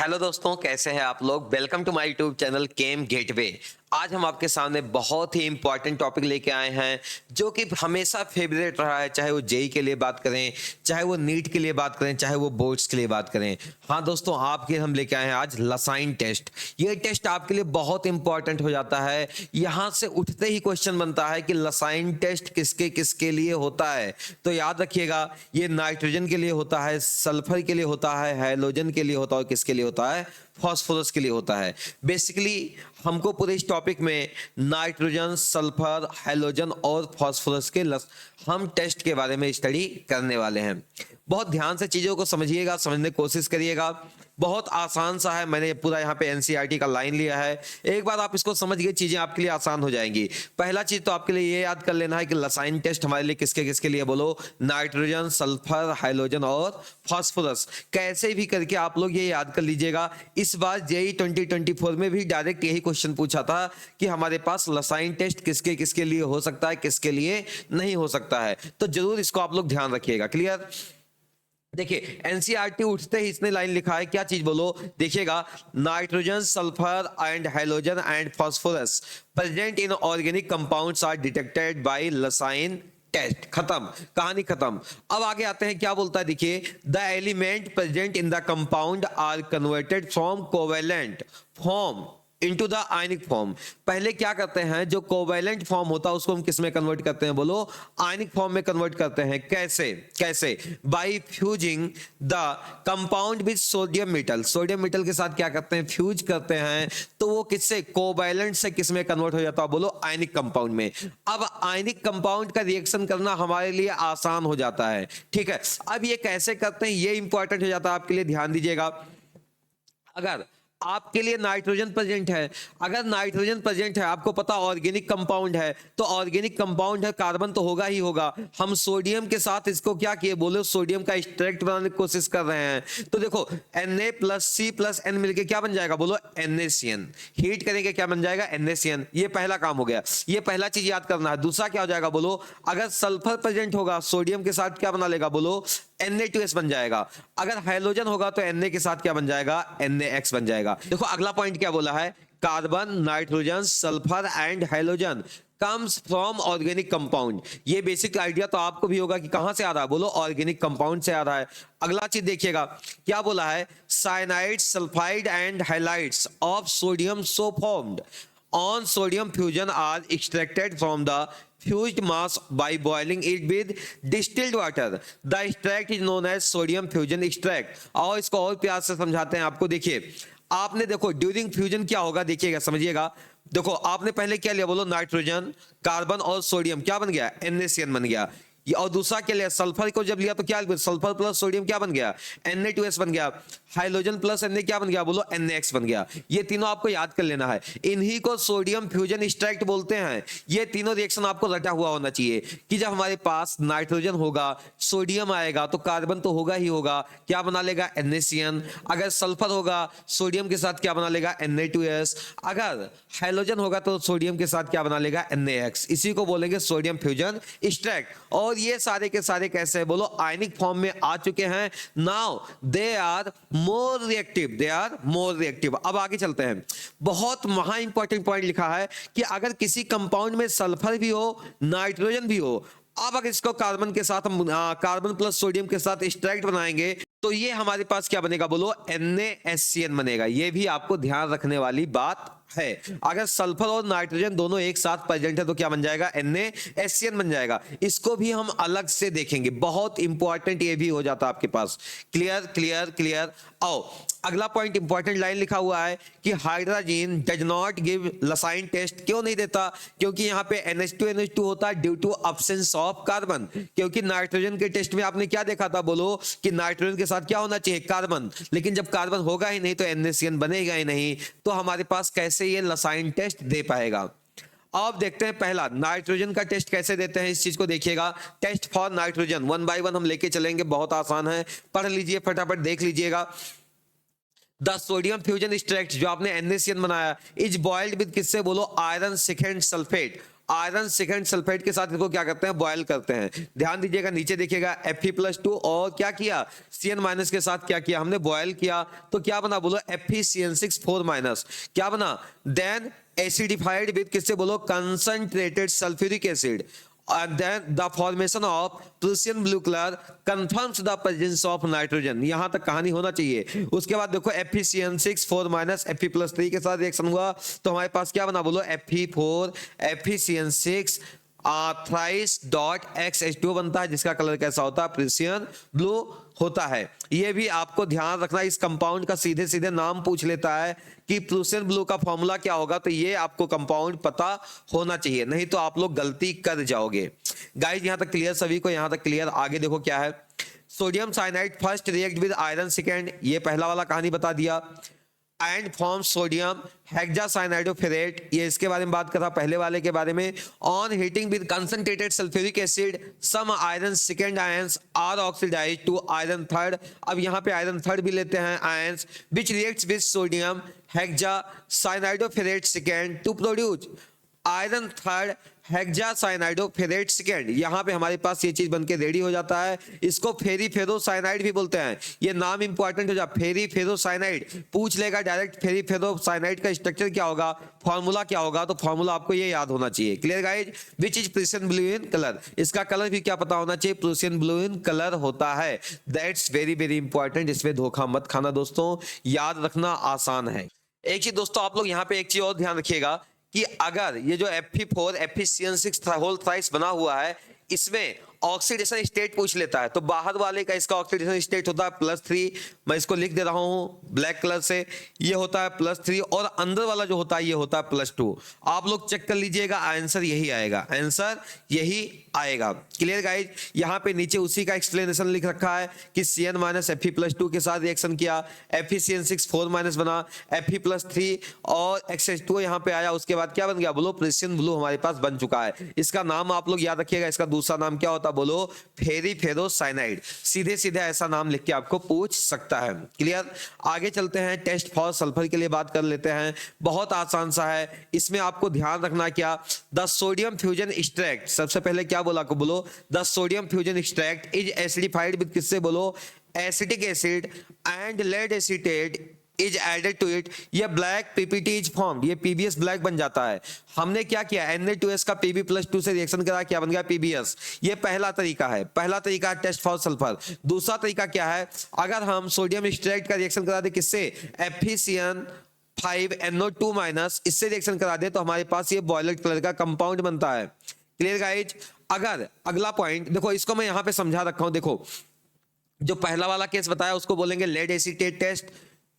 Hello दोस्तों, कैसे हैं आप लोग। Welcome to my YouTube channel Chem Gateway. आज हम आपके सामने बहुत ही इंपॉर्टेंट टॉपिक लेके आए हैं जो कि हमेशा फेवरेट रहा है, चाहे वो जेई के लिए बात करें, चाहे वो नीट के लिए बात करें, चाहे वो बोर्ड्स के लिए बात करें। हाँ दोस्तों, आपके हम लेके आए हैं आज लसाइन टेस्ट। ये टेस्ट आपके लिए बहुत इंपॉर्टेंट हो जाता है। यहाँ से उठते ही क्वेश्चन बनता है कि लसाइन टेस्ट किसके किसके लिए होता है। तो याद रखिएगा, ये नाइट्रोजन के लिए होता है, सल्फर के लिए होता है, हाइड्रोजन के लिए होता है और किसके लिए होता है, फॉस्फोरस के लिए होता है। बेसिकली हमको पूरे इस टॉपिक में नाइट्रोजन, सल्फर, हाइड्रोजन और फॉस्फोरस के हम टेस्ट के बारे में स्टडी करने वाले हैं। बहुत ध्यान से चीजों को समझिएगा, समझने की कोशिश करिएगा। बहुत आसान सा है, मैंने पूरा यहाँ पे एनसीईआरटी का लाइन लिया है। एक बार आप इसको समझ गए, चीजें आपके लिए आसान हो जाएंगी। पहला चीज तो आपके लिए ये याद कर लेना है कि लसाइन टेस्ट हमारे लिए किसके किसके लिए, बोलो। नाइट्रोजन, सल्फर, हाइड्रोजन और फॉस्फोरस। कैसे भी करके आप लोग ये याद कर लीजिएगा। इस बार जेई 2024 में भी डायरेक्ट यही क्वेश्चन पूछा था कि हमारे पास लसाइन टेस्ट किसके किसके लिए हो सकता है, किसके लिए नहीं हो सकता है। तो जरूर इसको आप लोग ध्यान रखिएगा। क्लियर। देखिए, एनसीईआरटी उठते ही इसने लाइन लिखा है, क्या चीज बोलो, देखिएगा। Nitrogen, sulphur and hydrogen and phosphorus present in organic compounds are detected by Lassaigne test. खत्म, कहानी खत्म। अब आगे आते हैं, क्या बोलता है, देखिए। The element present in the compound are converted from covalent form into the ionic form. पहले क्या करते हैं, जो कोवेलेंट फॉर्म होता है उसको हम किस में कन्वर्ट करते हैं, बोलो। आयनिक फॉर्म में कन्वर्ट करते हैं। कैसे कैसे, by fusing the compound with sodium metal. Sodium metal के साथ क्या करते हैं, फ्यूज करते हैं। तो वो किससे, कोवेलेंट से किस में कन्वर्ट हो जाता है, बोलो, आयनिक कंपाउंड में। अब आयनिक कंपाउंड का रिएक्शन करना हमारे लिए आसान हो जाता है। ठीक है, अब ये कैसे करते हैं, ये इंपॉर्टेंट हो जाता है आपके लिए, ध्यान दीजिएगा। अगर आपके लिए नाइट्रोजन प्रेजेंट है, अगर नाइट्रोजन प्रेजेंट है, आपको पता ऑर्गेनिक कंपाउंड है, तो ऑर्गेनिक कंपाउंड है, कार्बन तो होगा ही होगा। हम सोडियम के साथ इसको क्या किए, बोले, सोडियम का एक्सट्रैक्ट बनाने की कोशिश कर रहे हैं। तो देखो, Na plus C plus N मिलके क्या बन जाएगा, बोलो, NaCN। हीट करेंगे, क्या बन जाएगा, NaCN। ये पहला काम हो गया, ये पहला चीज याद करना है। दूसरा क्या हो जाएगा, बोलो, अगर सल्फर प्रेजेंट होगा, सोडियम के साथ क्या बना लेगा, बोलो, Na2S बन जाएगा। अगर हाइड्रोजन होगा तो Na के साथ क्या बन जाएगा, NaX बन जाएगा। देखो अगला पॉइंट क्या बोला है, carbon, nitrogen, sulphur and hydrogen comes from organic compound. ये बेसिक आइडिया तो आपको भी होगा कि कहां से आ रहा है, बोलो, ऑर्गेनिक कंपाउंड से आ रहा है। अगला चीज देखिएगा, क्या बोला है, cyanide, sulphide and halides of sodium so formed on sodium fusion are extracted from the fused mass by boiling it with distilled water. The extract is known as sodium fusion extract. और इसको और प्यार से समझाते हैं आपको। देखिए, आपने देखो ड्यूरिंग फ्यूजन क्या होगा, देखिएगा, समझिएगा। देखो, आपने पहले क्या लिया, बोलो, नाइट्रोजन, कार्बन और सोडियम, क्या बन गया, NaCN बन गया। और दूसरा क्या लिया, सल्फर को जब लिया तो क्या, सल्फर प्लस सोडियम क्या बन गया, Na2S बन गया। हाइड्रोजन प्लस Na क्या बन गया, बोलो, NaX बन गया। ये तीनों आपको याद कर लेना है, इन्हीं को सोडियम फ्यूजन एक्सट्रैक्ट बोलते हैं। ये तीनों रिएक्शन आपको रटा हुआ होना चाहिए कि जब हमारे पास नाइट्रोजन होगा, सोडियम आएगा तो कार्बन तो होगा ही होगा, क्या बना लेगा, NaCN। अगर सल्फर होगा, सोडियम के साथ क्या बना लेगा, Na2S। अगर हाइड्रोजन होगा तो सोडियम के साथ क्या बना लेगा, NaX। इसी को बोलेंगे सोडियम फ्यूजन एक्सट्रैक्ट। और ये सारे के सारे कैसे है, बोलो, आयनिक फॉर्म में आ चुके हैं। Now they are more reactive, they are more reactive. अब आगे चलते हैं, बहुत महा इंपॉर्टेंट पॉइंट लिखा है कि अगर किसी कंपाउंड में सल्फर भी हो, नाइट्रोजन भी हो, अब अगर इसको कार्बन के साथ हम कार्बन प्लस सोडियम के साथ एक्सट्रैक्ट बनाएंगे तो ये हमारे पास क्या बनेगा, बोलो, NaSCN बनेगा। ये भी आपको ध्यान रखने वाली बात है। अगर सल्फर और नाइट्रोजन दोनों एक साथ प्रेजेंट है तो क्या बन जाएगा, NaSCN बन जाएगा। इसको भी हम अलग से देखेंगे, बहुत इंपॉर्टेंट ये भी हो जाता है आपके पास। Clear clear clear. आओ, अगला पॉइंट, इंपॉर्टेंट लाइन लिखा हुआ है कि hydrogen does not give Lassaigne test. क्यों नहीं देता, क्योंकि यहाँ पे NH2NH2 होता है due to absence of carbon. क्योंकि नाइट्रोजन के टेस्ट में आपने क्या देखा था, बोलो, कि नाइट्रोजन के साथ क्या होना चाहिए, कार्बन। लेकिन जब कार्बन होगा ही नहीं तो NaCN बनेगा ही नहीं, तो हमारे पास कैसे ये लसाइन टेस्ट दे पाएगा। अब देखते हैं पहला नाइट्रोजन का टेस्ट कैसे देते हैं, इस चीज को देखिएगा। Test for nitrogen one by one हम लेके चलेंगे, बहुत आसान है, पढ़ लीजिए, फटाफट देख लीजिएगा। द सोडियम फ्यूजन एक्सट्रैक्ट जो आपने NaCN बनाया इज बॉइल्ड विद किससे, बोलो, iron second sulphate. Iron second sulphate के साथ इसको क्या करते हैं, बॉयल करते हैं। ध्यान दीजिएगा नीचे देखिएगा Fe+2 और क्या किया, Cn- के साथ क्या किया हमने, बॉयल किया, तो क्या बना बोलो FeCN6 4-, क्या बना, देन एसिडिफाइड विद किससे बोलो, concentrated sulphuric acid, and then the formation of Prussian blue color confirms the presence of nitrogen। यहां तक कहानी होना चाहिए। उसके बाद देखो FeCN6 4- Fe+3 के साथ रिएक्शन हुआ तो हमारे पास क्या बना बोलो Fe4 FeCN6 thrice dot XH2 बनता है, जिसका कलर कैसा होता है, प्रूसियन ब्लू होता है। ये भी आपको ध्यान रखना, इस कंपाउंड का सीधे सीधे नाम पूछ लेता है कि प्रूसियन ब्लू का फॉर्मूला क्या होगा, तो ये आपको कंपाउंड पता होना चाहिए, नहीं तो आप लोग गलती कर जाओगे। गाइस यहां तक क्लियर, सभी को यहां तक क्लियर। आगे देखो क्या है, sodium cyanide first react with iron second, ये पहला वाला कहानी बता दिया, एंड फॉर्म सोडियम हेक्सासाइनाइडोफेरेट, ये इसके बारे में बात कर रहा, पहले वाले के बारे में। On heating with concentrated sulphuric acid some iron second ions are oxidised to iron third, अब यहाँ पे आयरन थर्ड भी लेते हैं ions, which reacts with sodium hexacyanidoferrate second to produce iron third hexacyanidoferrate second. यहां पे हमारे पास ये चीज बनके रेडी हो जाता है, इसको फेरी फेरोसाइनाइड भी बोलते हैं। ये नाम इंपॉर्टेंट हो जा, फेरी फेरोसाइनाइड पूछ लेगा डायरेक्ट, फेरी फेरोसाइनाइड का स्ट्रक्चर क्या होगा, फॉर्मूला क्या होगा, तो फॉर्मूला आपको ये याद होना चाहिए। Clear guys, which is Prussian blue in colour, इसका कलर भी क्या पता होना चाहिए, प्रूसियन ब्लू इन कलर होता है। दैट्स वेरी वेरी इंपॉर्टेंट, इसमें धोखा मत खाना दोस्तों, याद रखना आसान है। एक चीज दोस्तों, आप लोग यहाँ पे एक चीज और ध्यान रखिएगा कि अगर ये जो Fe4 FeCN6 होल थ्राइस बना हुआ है, इसमें ऑक्सीडेशन स्टेट पूछ लेता है, तो बाहर वाले का इसका ऑक्सीडेशन स्टेट होता है +3, मैं इसको लिख दे रहा हूं ब्लैक कलर से, ये होता है +3, और अंदर वाला जो होता है ये होता है +2। आप लोग चेक कर लीजिएगा, आंसर यही आएगा, आंसर यही आएगा। क्लियर गाइज, यहां पे नीचे उसी का एक्सप्लेनेशन लिख रखा है कि Cn- Fe+2 के साथ रिएक्शन किया, FeCN6 4- बना, Fe+3 और XH2 यहां पे आया, उसके बाद क्या बन गया बोलो, प्रूसियन ब्लू हमारे पास बन चुका है। इसका नाम आप लोग याद रखिएगा, इसका दूसरा नाम क्या होता बोलो, फेरी फेरोसाइनाइड, सीधे सीधे ऐसा नाम लिख के आपको पूछ सकता है। क्लियर, आगे चलते हैं, टेस्ट फॉर सल्फर के लिए बात कर लेते हैं, बहुत आसान सा है। इसमें आपको ध्यान रखना क्या, द सोडियम फ्यूजन एक्सट्रैक्ट, सबसे पहले क्या बोला को बोलो, the sodium fusion extract is acidified with किससे बोलो, acetic acid and lead acetate is added to it, ये ब्लैक पीपीटी इज फॉर्म, ये पीबीएस ब्लैक बन जाता है। हमने क्या किया, Na2S का Pb+2 से रिएक्शन करा, क्या बन गया पीबीएस। ये पहला तरीका है, पहला तरीका है टेस्ट फॉर सल्फर। दूसरा तरीका क्या है, अगर हम सोडियम एक्सट्रैक्ट का रिएक्शन करा दे किससे, FeCN5NO2-, इससे रिएक्शन करा दे तो हमारे पास ये वॉयलेट कलर का कंपाउंड बनता है। क्लियर गाइज, अगर अगला पॉइंट देखो, इसको मैं यहां पे समझा रखा हूं, देखो जो पहला वाला केस बताया उसको बोलेंगे लेड एसीटेट टेस्ट,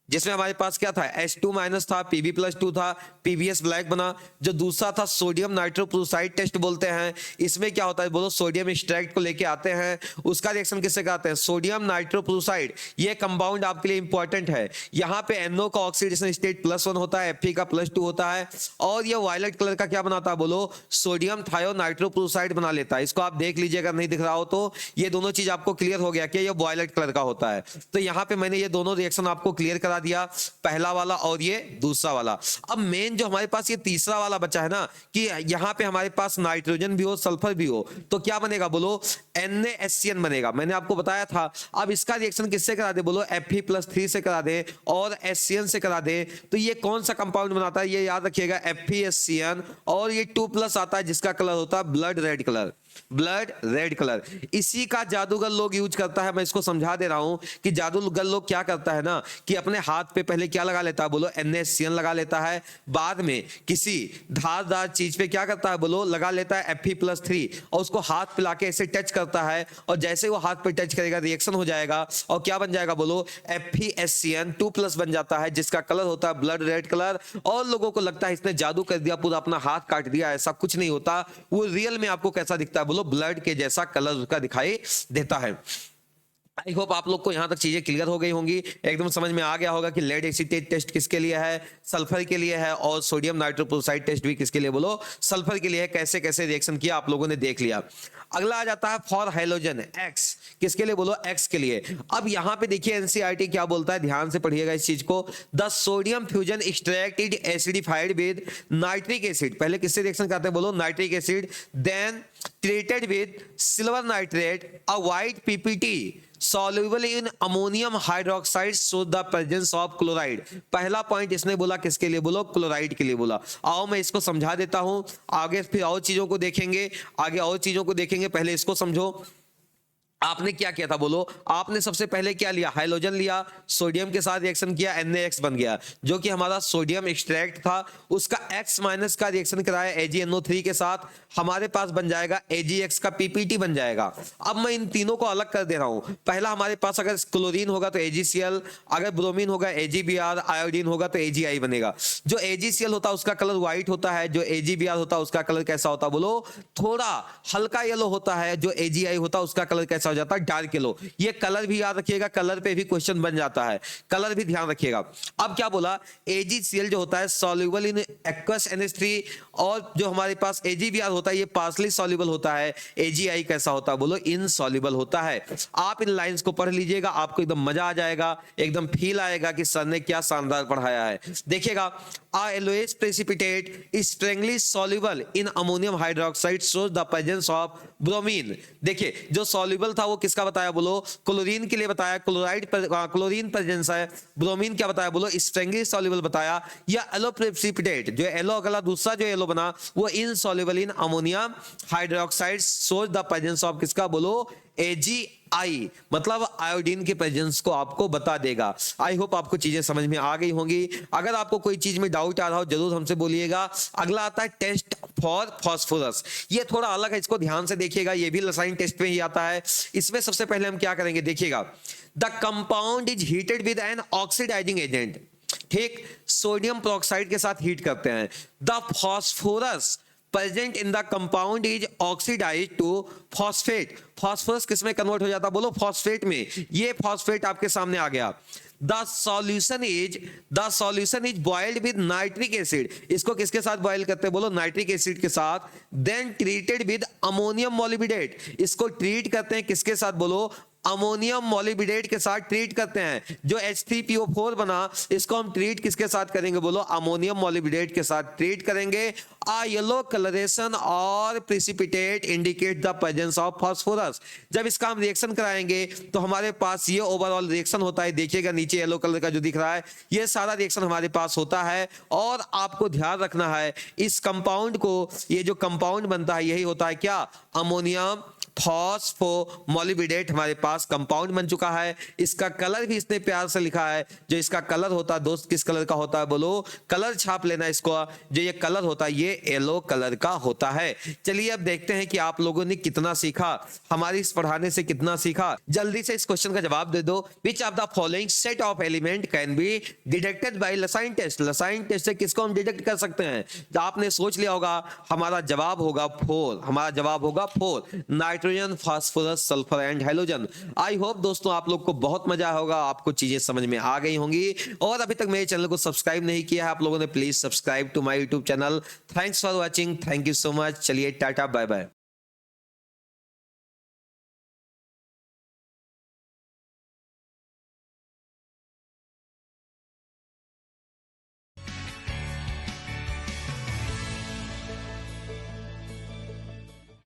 जिसमें हमारे पास क्या था, H2- था, Pb+2 था, पीबीएस ब्लैक बना। जो दूसरा था सोडियम नाइट्रोक्लोराइड टेस्ट बोलते हैं, इसमें क्या होता है बोलो, सोडियम एक्सट्रैक्ट को लेके आते हैं, उसका रिएक्शन किससे कराते हैं, सोडियम नाइट्रोक्लोराइड। ये कंपाउंड आपके लिए इंपॉर्टेंट है, यहाँ पे NO का ऑक्सीडेशन स्टेट +1 होता है, Fe का +2 होता है, और ये वायलेट कलर का क्या बनाता है बोलो, सोडियम थायोनाइट्रोक्लोराइड बना लेता है। इसको आप देख लीजिए, अगर नहीं दिख रहा हो तो ये दोनों चीज आपको क्लियर हो गया कि ये वायलेट कलर का होता है। तो यहाँ पे मैंने ये दोनों रिएक्शन आपको क्लियर करा दिया, पहला वाला और ये दूसरा वाला। अब मेन जो हमारे पास ये तीसरा वाला बचा है ना, कि यहां पे हमारे पास नाइट्रोजन भी हो सल्फर भी हो, तो क्या बनेगा बोलो, NaHCN बनेगा, मैंने आपको बताया था। अब इसका रिएक्शन किससे करा दे बोलो, Fe+3 से करा दे और HCN से करा दे, तो ये कौन सा कंपाउंड बनाता है, ये याद रखिएगा, FeHCN, और ये 2+ आता है, जिसका कलर होता है blood red colour, blood red colour. इसी का जादूगर लोग यूज करता है, मैं इसको समझा दे रहा हूं कि जादूगर लोग क्या करता है ना, कि अपने हाथ पे पहले क्या लगा लेता है बोलो, NaHCN लगा लेता है, बाद में किसी धारदार चीज पे क्या करता है बोलो, लगा लेता है Fe+3, और उसको हाथ पे लाके ऐसे टच करता है, और जैसे वो हाथ पे टच करेगा रिएक्शन हो जाएगा, और क्या बन जाएगा बोलो, FeHCN 2+ बन जाता है, जिसका कलर होता है ब्लड रेड कलर। और लोगों को लगता है इसने जादू कर दिया, पूरा अपना हाथ काट दिया, ऐसा कुछ नहीं होता, वो रियल में आपको कैसा दिखता है बोलो, ब्लड के जैसा कलर उसका दिखाई देता है। आई होप आप लोग को यहाँ तक चीजें क्लियर हो गई होंगी, एकदम समझ में आ गया होगा कि लेड एसीटेट टेस्ट किसके लिए है, सल्फर के लिए है, और सोडियम नाइट्रोक्लोराइड टेस्ट भी किसके लिए बोलो, सल्फर के लिए है। कैसे कैसे रिएक्शन किया आप लोगों ने देख लिया। अगला आ जाता है फॉर हाइड्रोजन एक्स, किसके लिए बोलो, एक्स के लिए। अब यहाँ पे देखिए एनसीईआरटी क्या बोलता है, ध्यान से पढ़िएगा इस चीज को। The sodium fusion extracted acidified with nitric acid, पहले किससे रिएक्शन करते हैं बोलो, nitric acid, then treated with silver nitrate, a white PPT soluble in ammonium hydroxide shows the presence of chloride। पहला पॉइंट इसने बोला किसके लिए बोलो, क्लोराइड के लिए बोला। आओ मैं इसको समझा देता हूं, आगे फिर और चीजों को देखेंगे, आगे और चीजों को देखेंगे, पहले इसको समझो। आपने क्या किया था बोलो, आपने सबसे पहले क्या लिया, हाइड्रोजन लिया, सोडियम के साथ रिएक्शन किया, NaX बन गया, जो कि हमारा सोडियम एक्सट्रैक्ट था, उसका X माइनस का रिएक्शन कराया AgNO3 के साथ, हमारे पास बन जाएगा AgX का PPT बन जाएगा। अब मैं इन तीनों को अलग कर दे रहा हूं। पहला हमारे पास अगर क्लोरीन होगा तो AgCl, अगर ब्रोमीन होगा AgBr, आयोडीन होगा तो AgI बनेगा। जो AgCl होता है उसका कलर व्हाइट होता है, जो AgBr होता है उसका कलर कैसा होता है बोलो, थोड़ा हल्का येलो होता है, जो AgI होता है उसका कलर कैसा हो जाता है, डार्क येलो। ये कलर भी याद रखिएगा, कलर पे भी क्वेश्चन बन जाता है, कलर भी ध्यान रखिएगा। अब क्या बोला, AgCl जो होता है सॉल्युबल इन एक्वस NH3, और जो हमारे पास AgBr होता है ये पार्सली सॉल्युबल होता है, AgI कैसा होता है बोलो, इनसॉल्युबल होता है। आप इन लाइंस को पढ़ लीजिएगा, आपको एकदम मजा आ जाएगा, एकदम फील आएगा कि सर ने क्या शानदार पढ़ाया है। देखिएगा, a yellowish precipitate is strongly soluble in ammonium hydroxide shows the presence of bromine। देखिए जो सॉल्युबल था वो किसका बताया बोलो, क्लोरीन के लिए बताया, क्लोरीन प्रेजेंस है। ब्रोमीन क्या बताया बोलो, स्ट्रेंगली सॉल्युबल बताया। या येलो प्रेसिपिटेट, जो येलो अगला दूसरा जो येलो बना वो insoluble in ammonia hydroxide shows the presence of किसका बोलो, AgI, मतलब आयोडीन के प्रेजेंस को आपको बता देगा। आई होप आपको चीजें समझ में आ गई होंगी। अगर आपको कोई चीज में डाउट आ रहा हो जरूर हमसे बोलिएगा। अगला आता है टेस्ट फॉर फॉस्फोरस, ये थोड़ा अलग है, इसको ध्यान से देखिएगा, ये भी लसाइन टेस्ट में ही आता है। इसमें सबसे पहले हम क्या करेंगे, देखिएगा, the compound is heated with an oxidising agent, ठीक, सोडियम प्रोक्साइड के साथ हीट करते हैं। The phosphorus present in the compound is oxidise to phosphate, phosphorus किस में कन्वर्ट हो जाता बोलो, फॉस्फेट में। ये फॉस्फेट आपके सामने आ गया। The solution is boiled with nitric acid, इसको किसके साथ बॉइल करते हैं बोलो, नाइट्रिक एसिड के साथ। Then treated with ammonium molybdate, इसको ट्रीट करते हैं किसके साथ बोलो, अमोनियम मोलिबिडेट के साथ ट्रीट करते हैं। जो H3PO4 बना इसको हम ट्रीट किसके साथ करेंगे बोलो, अमोनियम मोलिबिडेट के साथ ट्रीट करेंगे। आ येलो कलरेशन और precipitate indicate the presence of phosphorus, जब इसका हम रिएक्शन कराएंगे तो हमारे पास ये ओवरऑल रिएक्शन होता है। देखिएगा नीचे येलो कलर का जो दिख रहा है ये सारा रिएक्शन हमारे पास होता है। और आपको ध्यान रखना है इस कंपाउंड को, ये जो कंपाउंड बनता है यही होता है क्या, अमोनियम फॉस्फोमोलिबिडेट हमारे पास कंपाउंड बन चुका है। इसका कलर भी इसने प्यार से लिखा है, जो इसका कलर होता है दोस्त किस कलर का होता है बोलो, कलर छाप लेना इसको, जो ये कलर होता है ये येलो कलर का होता है। चलिए अब देखते हैं कि आप लोगों ने कितना सीखा, हमारी इस पढ़ाने से कितना सीखा। जल्दी से इस क्वेश्चन का जवाब दे दो, which of the following set of element can be detected by Lassaigne test, Lassaigne test से किसको हम डिटेक्ट कर सकते हैं। तो आपने सोच लिया होगा हमारा जवाब होगा 4, हमारा जवाब होगा 4, nitrogen, phosphorus, sulphur and hydrogen. I hope दोस्तों आप लोग को बहुत मजा होगा, आपको चीजें समझ में आ गई होंगी। और अभी तक मेरे चैनल को सब्सक्राइब नहीं किया है आप लोगों ने, please subscribe to my YouTube channel. Thanks for watching, thank you so much. चलिए टाटा बाय बाय।